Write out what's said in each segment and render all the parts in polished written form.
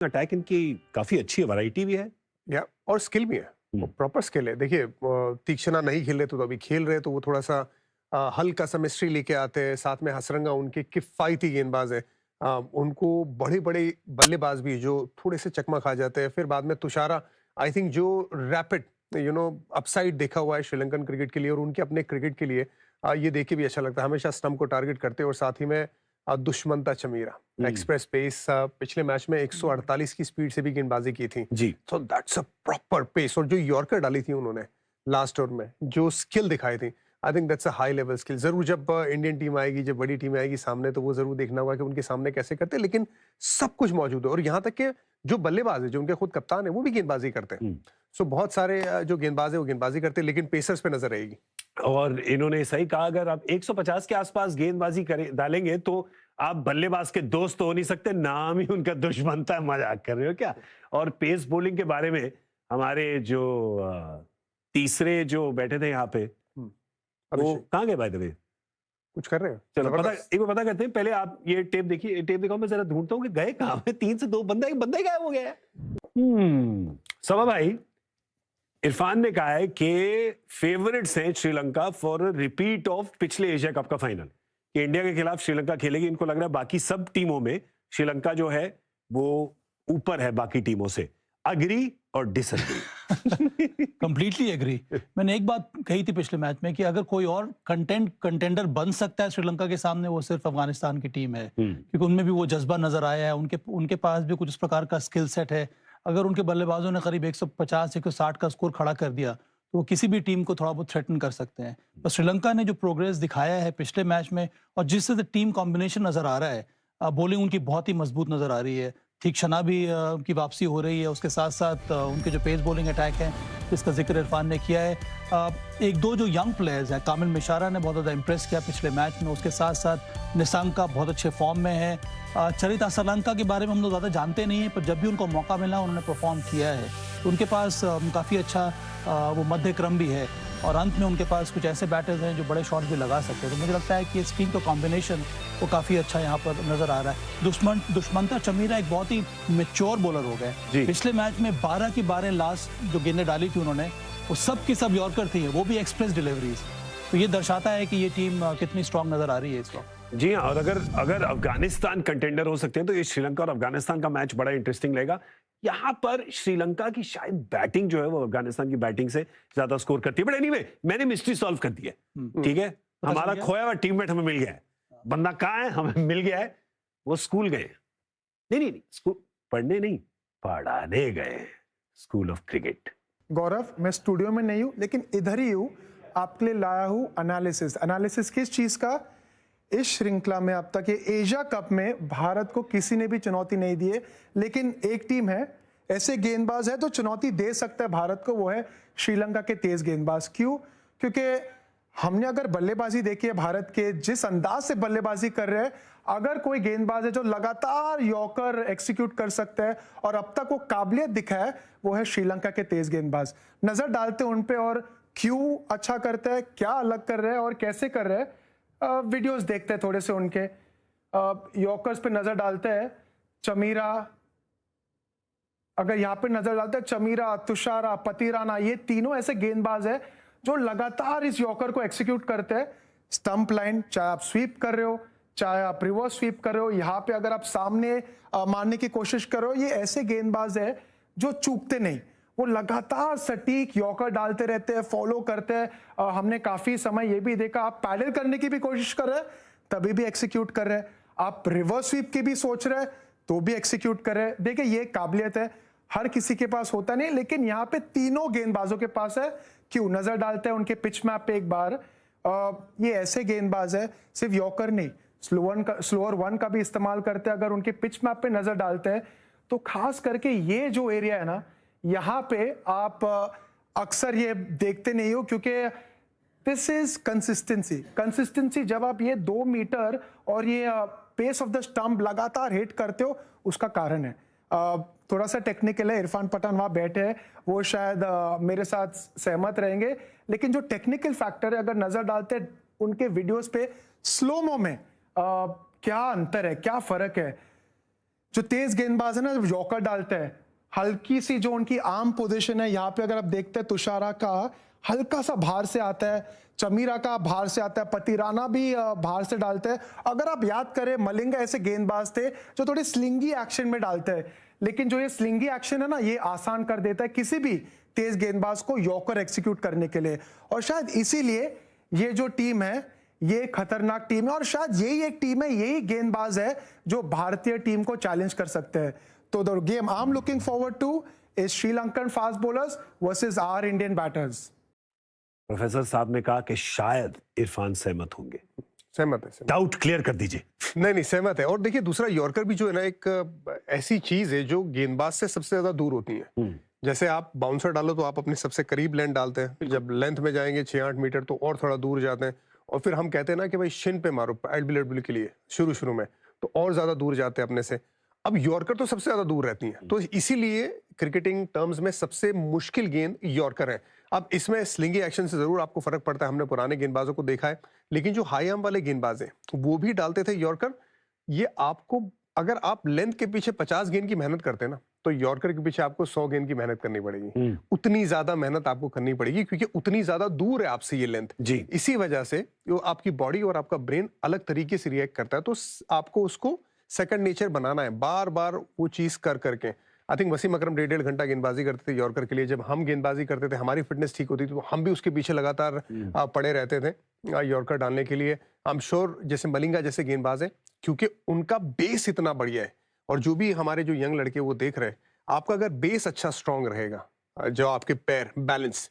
Attack इनकी काफी अच्छी है, वैरायटी भी है। या और स्किल भी है, वो प्रॉपर स्किल है। देखिए तीक्ष्णा नहीं खेल रहे तो अभी खेल रहे तो वो थोड़ा सा हल्का सा मिस्ट्री लेके आते हैं। साथ में हसरंगा उनके किफायती गेंदबाज है। उनको बड़े बड़े बल्लेबाज भी जो थोड़े से चकमा खा जाते हैं। फिर बाद में तुषारा, आई थिंक जो रैपिड अपसाइड देखा हुआ है श्रीलंकन क्रिकेट के लिए और उनके अपने क्रिकेट के लिए, ये देख के भी अच्छा लगता है। हमेशा स्टंप को टारगेट करते हैं। और साथ ही में दुष्मंता चमीरा एक्सप्रेस पेस, पिछले मैच में 148 की स्पीड से भी गेंदबाजी की थी जी। So that's a proper pace. और जो यॉर्कर डाली थी उन्होंने लास्ट ओवर में, जो स्किल दिखाई थी, I think that's a high level skill. जरूर जब इंडियन टीम आएगी, जब बड़ी टीम आएगी सामने, तो वो जरूर देखना होगा कि उनके सामने कैसे करते हैं। लेकिन सब कुछ मौजूद है। और यहाँ तक के जो बल्लेबाज है, जो उनके खुद कप्तान है, वो भी गेंदबाजी करते हैं। सो बहुत सारे जो गेंदबाज है वो गेंदबाजी करते हैं, लेकिन पेसर्स पे नजर रहेगी। और इन्होंने सही कहा, अगर आप 150 के आसपास गेंदबाजी डालेंगे तो आप बल्लेबाज के दोस्त तो हो नहीं सकते, नाम ही उनका दुश्मनता है। मजाक कर रहे हो क्या? और पेस बॉलिंग के बारे में हमारे जो तीसरे जो बैठे थे यहाँ पे, वो कहाँ गए बाय द वे? कुछ कर रहे हैं, चलो पता, एक बार पता करते हैं। पहले आप ये टेप देखिए, टेप दिखाओ, मैं जरा ढूंढता हूँ कि गए कहाँ पे। 3 से 2 बंदा, एक बंदा ही गायब हो गया है। सबा भाई, इरफान ने कहा है कि फेवरेट्स हैं श्रीलंका फॉर रिपीट ऑफ पिछले एशिया कप का फाइनल, कि इंडिया के खिलाफ श्रीलंका खेलेगी। इनको लग रहा है बाकी सब टीमों में श्रीलंका जो है वो ऊपर है बाकी टीमों से। अग्री और डिसएग्री? Completely agree. मैंने एक बात कही थी पिछले मैच में कि अगर कोई और कंटेंडर बन सकता है श्रीलंका के सामने, वो सिर्फ अफगानिस्तान की टीम है, क्योंकि उनमें भी वो जज्बा नजर आया है। उनके पास भी कुछ इस प्रकार का स्किल सेट है। अगर उनके बल्लेबाजों ने करीब 150-160 का स्कोर खड़ा कर दिया तो वो किसी भी टीम को थोड़ा बहुत थ्रेटन कर सकते हैं। पर श्रीलंका ने जो प्रोग्रेस दिखाया है पिछले मैच में, और जिससे टीम कॉम्बिनेशन नजर आ रहा है, बॉलिंग उनकी बहुत ही मजबूत नजर आ रही है। तीक्ष्णा भी की वापसी हो रही है। उसके साथ साथ उनके जो पेस बॉलिंग अटैक है, जिसका जिक्र इरफान ने किया है। एक दो जो यंग प्लेयर्स हैं, कामिल मिशारा ने बहुत ज़्यादा इंप्रेस किया पिछले मैच में। उसके साथ साथ निसांका बहुत अच्छे फॉर्म में है। चरिता सलंका के बारे में हम लोग ज़्यादा जानते नहीं हैं, पर जब भी उनको मौका मिला उन्होंने परफॉर्म किया है। तो उनके पास काफ़ी अच्छा वो मध्य क्रम भी है। और अंत में उनके पास कुछ ऐसे बैटर्स हैं जो बड़े शॉट भी लगा सकते हैं। तो मुझे लगता है कि इस टीम का कॉम्बिनेशन वो काफ़ी अच्छा यहाँ पर नजर आ रहा है। दुष्मंता चमीरा एक बहुत ही मेच्योर बॉलर हो गए। पिछले मैच में 12 की 12 लास्ट जो गेंदें डाली थी उन्होंने, वो सब की सब यॉर्कर थी, वो भी एक्सप्रेस डिलीवरीज। तो ये दर्शाता है कि ये टीम कितनी स्ट्रांग नजर आ रही है इस वक्त। जी हाँ, और अगर अफगानिस्तान कंटेंडर हो सकते हैं तो ये श्रीलंका और अफगानिस्तान का मैच बड़ा इंटरेस्टिंग रहेगा। यहाँ पर श्रीलंका की शायद बैटिंग जो है वो अफगानिस्तान की बैटिंग से ज्यादा स्कोर करती है। बट एनीवे, मैंने मिस्ट्री सॉल्व कर दी है। ठीक है, हमारा खोया हुआ टीममेट हमें मिल गया है। बंदा कहाँ है? हमें मिल गया है। वो स्कूल गए। नहीं, स्कूल पढ़ने नहीं, पढ़ाने गए, स्कूल ऑफ क्रिकेट। गौरव, मैं स्टूडियो में नहीं हूं, लेकिन इधर ही हूं, आपके लिए लाया हूं एनालिसिस किस चीज का? इस श्रृंखला में अब तक ये एशिया कप में भारत को किसी ने भी चुनौती नहीं दी है, लेकिन एक टीम है, ऐसे गेंदबाज है तो चुनौती दे सकता है भारत को, वो है श्रीलंका के तेज गेंदबाज। क्यों? क्योंकि हमने अगर बल्लेबाजी देखी है भारत के, जिस अंदाज से बल्लेबाजी कर रहे हैं, अगर कोई गेंदबाज है जो लगातार यॉर्कर एक्सिक्यूट कर सकता है और अब तक वो काबिलियत दिखा है, वो है श्रीलंका के तेज गेंदबाज। नजर डालते हैं उन पे और क्यों अच्छा करता है, क्या अलग कर रहे हैं और कैसे कर रहे हैं। वीडियोस देखते हैं थोड़े से उनके। यॉर्कर्स पे नजर डालते हैं। चमीरा, अगर यहाँ पे नजर डालते हैं, चमीरा, तुषारा, पतिराना, ये तीनों ऐसे गेंदबाज है जो लगातार इस यॉर्कर को एक्सिक्यूट करते हैं। स्टंप लाइन, चाहे आप स्वीप कर रहे हो, चाहे आप रिवर्स स्वीप कर रहे हो, यहाँ पे अगर आप सामने मारने की कोशिश कर रहे हो, ये ऐसे गेंदबाज है जो चूकते नहीं। वो लगातार सटीक यॉर्कर डालते रहते हैं, फॉलो करते हैं। हमने काफी समय ये भी देखा, आप पैडल करने की भी कोशिश कर रहे हैं तभी भी एक्सिक्यूट कर रहे हैं, आप रिवर्स स्वीप की भी सोच रहे हैं तो भी एक्सिक्यूट कर रहे हैं। देखिए, ये काबिलियत है, हर किसी के पास होता नहीं, लेकिन यहाँ पे तीनों गेंदबाजों के पास है। क्यों? नजर डालते हैं उनके पिच मैप पे एक बार। ये ऐसे गेंदबाज है, सिर्फ यॉर्कर नहीं, स्लोअर वन का भी इस्तेमाल करते हैं। अगर उनके पिच मैप पे नजर डालते हैं तो खास करके ये जो एरिया है ना, यहाँ पे आप अक्सर ये देखते नहीं हो, क्योंकि दिस इज कंसिस्टेंसी। जब आप ये 2 मीटर और ये पेस ऑफ द स्टंप लगातार हिट करते हो, उसका कारण है। थोड़ा सा टेक्निकल है। इरफान पठान वहां बैठे हैं, वो शायद मेरे साथ सहमत रहेंगे, लेकिन जो टेक्निकल फैक्टर है, अगर नजर डालते हैं उनके वीडियोस पे स्लोमो में, क्या अंतर है, क्या फर्क है। जो तेज गेंदबाज है ना, जब यॉर्कर डालते हैं, हल्की सी जो उनकी आर्म पोजीशन है, यहाँ पे अगर आप देखते हैं तुषारा का हल्का सा बाहर से आता है, चमीरा का बाहर से आता है, पतिराना भी बाहर से डालते हैं। अगर आप याद करें, मलिंगा ऐसे गेंदबाज थे जो थोड़े स्लिंगी एक्शन में डालते हैं, लेकिन जो ये स्लिंगी एक्शन है ना, ये आसान कर देता है किसी भी तेज गेंदबाज को यॉर्कर एक्सिक्यूट करने के लिए। और शायद इसीलिए ये जो टीम है, ये खतरनाक टीम है, और शायद यही एक टीम है, यही गेंदबाज है जो भारतीय टीम को चैलेंज कर सकते हैं। तो the game I am looking forward to is Sri Lankan fast bowlers versus our Indian batters. Professor साहब ने कहा कि शायद इरफान सहमत होंगे। सहमत है, डाउट क्लियर कर दीजिए। नहीं सहमत है। और देखिए दूसरा, यॉर्कर भी जो है ना, एक ऐसी चीज है जो गेंदबाज से सबसे ज्यादा दूर होती है। जैसे आप बाउंसर डालो तो आप अपने सबसे करीब लेंथ डालते हैं, जब लेंथ में जाएंगे 6-8 मीटर तो और थोड़ा दूर जाते हैं, और फिर हम कहते हैं ना कि भाई शिन पे मारो एल्बिलेट के लिए शुरू में, तो और ज्यादा दूर जाते हैं अपने से। अब यॉर्कर तो सबसे ज्यादा दूर रहती है, तो इसीलिए क्रिकेटिंग टर्म्स में सबसे मुश्किल गेंद यॉर्कर है। अब इसमें स्लिंगी एक्शन से जरूर आपको फर्क पड़ता है, हमने पुराने गेंदबाजों को देखा है, लेकिन जो हाई आर्म वाले गेंदबाज हैं वो भी डालते थे यॉर्कर। ये आपको, अगर आप लेंथ के पीछे 50 गेंद की मेहनत करते हैं ना, तो यॉर्कर के पीछे आपको 100 गेंद की मेहनत करनी पड़ेगी। उतनी ज्यादा मेहनत आपको करनी पड़ेगी, क्योंकि उतनी ज्यादा दूर है आपसे ये लेंथ जी। इसी वजह से जो आपकी बॉडी और आपका ब्रेन अलग तरीके से रिएक्ट करता है, तो आपको उसको सेकंड नेचर बनाना है, बार बार वो चीज कर करके। आई थिंक वसीम अकरम 1.5 घंटा गेंदबाजी करते थे यॉर्कर के लिए। जब हम गेंदबाजी करते थे, हमारी फिटनेस ठीक होती थी, तो हम भी उसके पीछे लगातार पड़े रहते थे यॉर्कर डालने के लिए। आई एम श्योर जैसे मलिंगा जैसे गेंदबाज है, क्योंकि उनका बेस इतना बढ़िया है, और जो भी हमारे जो यंग लड़के वो देख रहे हैं, आपका अगर बेस अच्छा स्ट्रांग रहेगा, जो आपके पैर बैलेंस,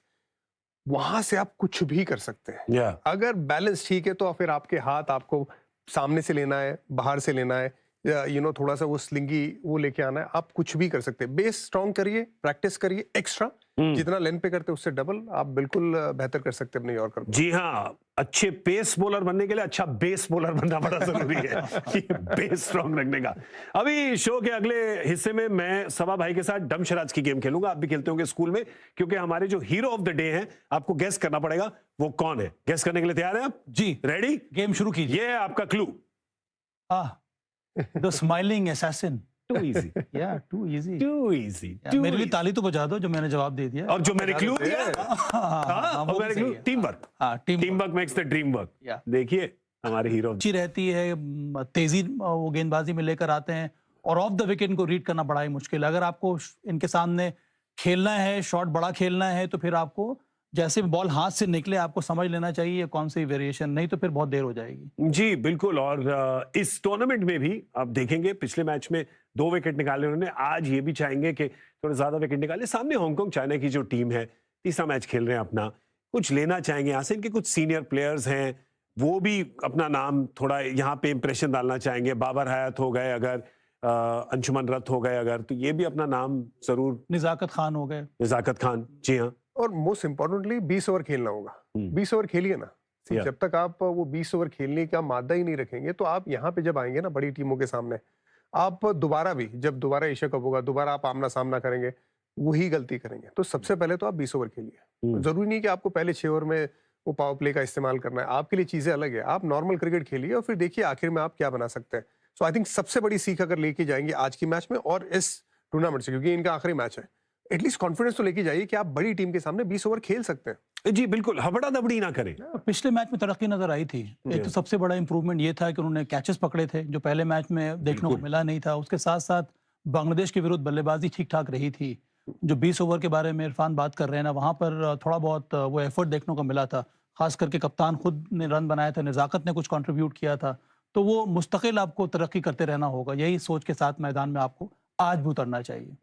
वहां से आप कुछ भी कर सकते हैं। अगर बैलेंस ठीक है तो फिर आपके हाथ आपको सामने से लेना है, बाहर से लेना है, थोड़ा सा वो स्लिंगी वो लेके आना है, आप कुछ भी कर सकते हैं। बेस स्ट्रांग करिए, प्रैक्टिस करिए एक्स्ट्रा, जितना लेंथ पे करते हैं उससे डबल आप बिल्कुल बेहतर कर सकते हैं अपने यॉर्कर को। जी हाँ, अच्छे पेस बॉलर बनने के लिए अच्छा बेस बॉलर बनना बड़ा जरूरी है कि बेस स्ट्रांग रखने का। अभी शो के अगले हिस्से में मैं सबा भाई के साथ डमशराज की गेम खेलूंगा। आप भी खेलते होंगे स्कूल में, क्योंकि हमारे जो हीरो ऑफ द डे हैं, आपको गेस करना पड़ेगा वो कौन है। गेस करने के लिए तैयार हैं आप? जी रेडी? गेम शुरू कीजिए। ये है आपका clue. The smiling assassin. Too easy. Yeah, too easy. Too easy. मेरे लिए ताली तो बजा दो जो मैंने जवाब दे दिया। और जो मैंने क्लू दिया, वो भी सही है। Team work. Team work makes the dream work. देखिए हमारे हीरो अच्छी रहती है, तेजी वो गेंदबाजी में लेकर आते हैं, और ऑफ द विकेट को रीड करना बड़ा ही मुश्किल है। अगर आपको इनके सामने खेलना है, शॉट बड़ा खेलना है, तो फिर आपको जैसे बॉल हाथ से निकले आपको समझ लेना चाहिए कौन सी वेरिएशन, नहीं तो फिर बहुत देर हो जाएगी। जी बिल्कुल। और इस टूर्नामेंट में भी आप देखेंगे पिछले मैच में 2 विकेट निकाले उन्होंने, आज ये भी चाहेंगे कि थोड़े ज्यादा विकेट निकाले। सामने हांगकांग चाइना की जो टीम है, तीसरा मैच खेल रहे हैं अपना, कुछ लेना चाहेंगे यहाँ से। इनके कुछ सीनियर प्लेयर्स हैं, वो भी अपना नाम थोड़ा यहाँ पे इंप्रेशन डालना चाहेंगे। बाबर हयात हो गए अगर, अंशुमन रथ हो गए अगर, तो ये भी अपना नाम जरूर। निजाकत खान हो गए। निजाकत खान, जी हाँ। और मोस्ट इंपॉर्टेंटली 20 ओवर खेलना होगा। 20 ओवर खेलिए ना। जब तक आप वो 20 ओवर खेलने का मादा ही नहीं रखेंगे, तो आप यहाँ पे जब आएंगे ना बड़ी टीमों के सामने, आप दोबारा भी, जब दोबारा एशिया कप होगा, दोबारा आप आमना सामना करेंगे, वही गलती करेंगे। तो सबसे पहले तो आप 20 ओवर खेलिए। जरूरी नहीं कि आपको पहले 6 ओवर में वो पावर प्ले का इस्तेमाल करना है, आपके लिए चीजें अलग है। आप नॉर्मल क्रिकेट खेलिए और फिर देखिए आखिर में आप क्या बना सकते हैं। सो आई थिंक सबसे बड़ी सीख अगर लेके जाएंगे आज की मैच में और इस टूर्नामेंट से, क्योंकि इनका आखिरी मैच है, एटलीस्ट कॉन्फिडेंस तो लेके जाइए कि आप बड़ी टीम के सामने 20 ओवर खेल सकते हैं। जी बिल्कुल, हबड़ा दबड़ी ना करें। पिछले मैच में तरक्की नजर आई थी। एक तो सबसे बड़ा इंप्रूवमेंट ये था कि उन्होंने कैचेस पकड़े थे, जो पहले मैच में देखने को मिला नहीं था। उसके साथ साथ बांग्लादेश के विरुद्ध बल्लेबाजी ठीक ठाक रही थी। जो 20 ओवर के बारे में इरफान बात कर रहे हैं ना, वहां पर थोड़ा बहुत वो एफर्ट देखने को मिला था। खास करके कप्तान खुद ने रन बनाया था, निजाकत ने कुछ कंट्रीब्यूट किया था। तो वो मुस्तकिल आपको तरक्की करते रहना होगा। यही सोच के साथ मैदान में आपको आज भी उतरना चाहिए।